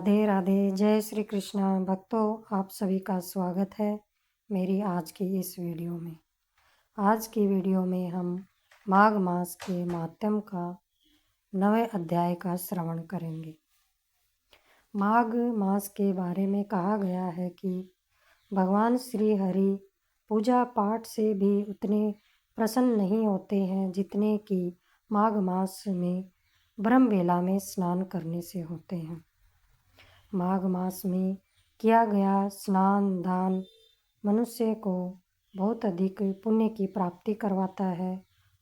राधे राधे। जय श्री कृष्णा भक्तों, आप सभी का स्वागत है मेरी आज की इस वीडियो में। आज की वीडियो में हम माघ मास के माध्यम का 9वें अध्याय का श्रवण करेंगे। माघ मास के बारे में कहा गया है कि भगवान श्री हरि पूजा पाठ से भी उतने प्रसन्न नहीं होते हैं जितने कि माघ मास में ब्रह्मवेला में स्नान करने से होते हैं। माघ मास में किया गया स्नान दान मनुष्य को बहुत अधिक पुण्य की प्राप्ति करवाता है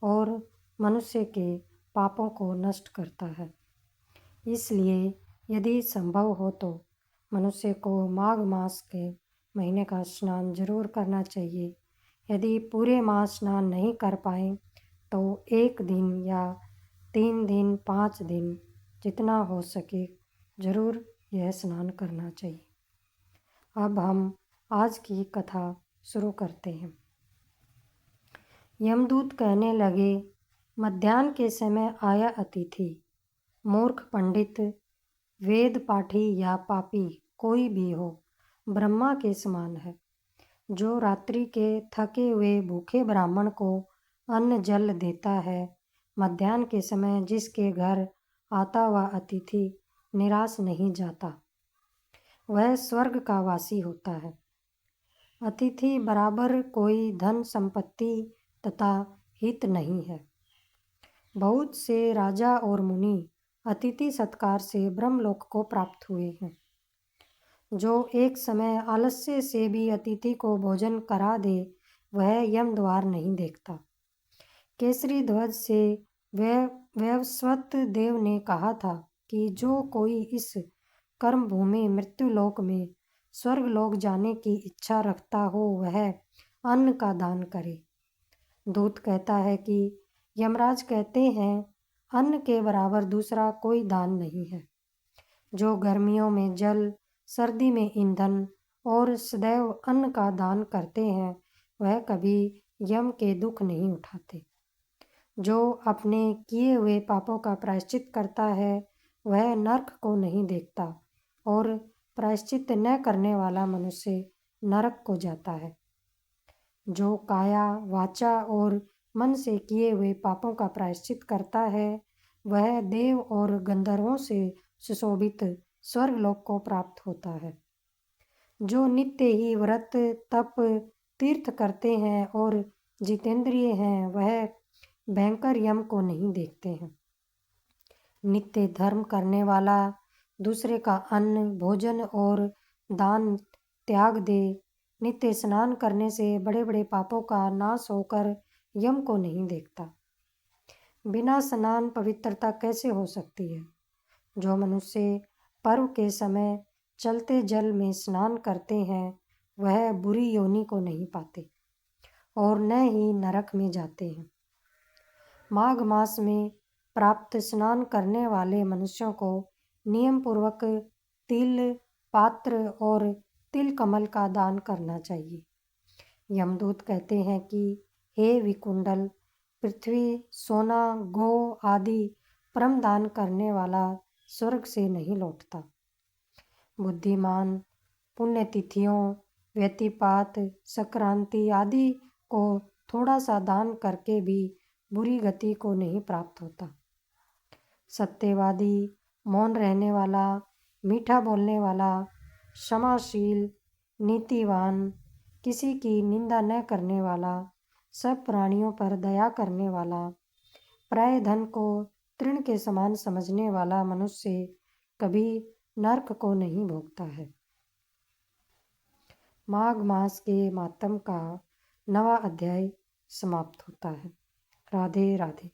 और मनुष्य के पापों को नष्ट करता है। इसलिए यदि संभव हो तो मनुष्य को माघ मास के महीने का स्नान जरूर करना चाहिए। यदि पूरे मास स्नान नहीं कर पाए तो 1 दिन या 3 दिन 5 दिन जितना हो सके जरूर यह स्नान करना चाहिए। अब हम आज की कथा शुरू करते हैं। यमदूत कहने लगे, मध्याह्न के समय आया अतिथि, मूर्ख पंडित, वेद पाठी या पापी कोई भी हो, ब्रह्मा के समान है। जो रात्रि के थके हुए भूखे ब्राह्मण को अन्न जल देता है, मध्याह्न के समय जिसके घर आता हुआ अतिथि निराश नहीं जाता, वह स्वर्ग का वासी होता है। अतिथि बराबर कोई धन संपत्ति तथा हित नहीं है। बहुत से राजा और मुनि अतिथि सत्कार से ब्रह्मलोक को प्राप्त हुए हैं। जो एक समय आलस्य से भी अतिथि को भोजन करा दे, वह यम द्वार नहीं देखता। केसरी ध्वज से वैवस्वत देव ने कहा था कि जो कोई इस कर्म भूमि मृत्युलोक में स्वर्गलोक जाने की इच्छा रखता हो, वह अन्न का दान करे। दूत कहता है कि यमराज कहते हैं, अन्न के बराबर दूसरा कोई दान नहीं है। जो गर्मियों में जल, सर्दी में ईंधन और सदैव अन्न का दान करते हैं, वह कभी यम के दुख नहीं उठाते। जो अपने किए हुए पापों का प्रायश्चित करता है, वह नरक को नहीं देखता और प्रायश्चित न करने वाला मनुष्य नरक को जाता है। जो काया, वाचा और मन से किए हुए पापों का प्रायश्चित करता है, वह देव और गंधर्वों से सुशोभित स्वर्गलोक को प्राप्त होता है। जो नित्य ही व्रत, तप, तीर्थ करते हैं और जितेंद्रिय हैं, वह भयंकर यम को नहीं देखते हैं। नित्य धर्म करने वाला दूसरे का अन्न, भोजन और दान त्याग दे, नित्य स्नान करने से बड़े बड़े पापों का नाश होकर यम को नहीं देखता। बिना स्नान पवित्रता कैसे हो सकती है? जो मनुष्य पर्व के समय चलते जल में स्नान करते हैं, वह बुरी योनि को नहीं पाते और न ही नरक में जाते हैं। माघ मास में प्राप्त स्नान करने वाले मनुष्यों को नियम पूर्वक तिल, पात्र और तिल कमल का दान करना चाहिए। यमदूत कहते हैं कि हे विकुंडल, पृथ्वी, सोना, गो आदि परम दान करने वाला स्वर्ग से नहीं लौटता। बुद्धिमान पुण्यतिथियों, व्यतिपात, संक्रांति आदि को थोड़ा सा दान करके भी बुरी गति को नहीं प्राप्त होता। सत्यवादी, मौन रहने वाला, मीठा बोलने वाला, क्षमाशील, नीतिवान, किसी की निंदा न करने वाला, सब प्राणियों पर दया करने वाला, प्राय धन को तृण के समान समझने वाला मनुष्य कभी नरक को नहीं भोगता है। माघ मास के मातम का 9वां अध्याय समाप्त होता है। राधे राधे।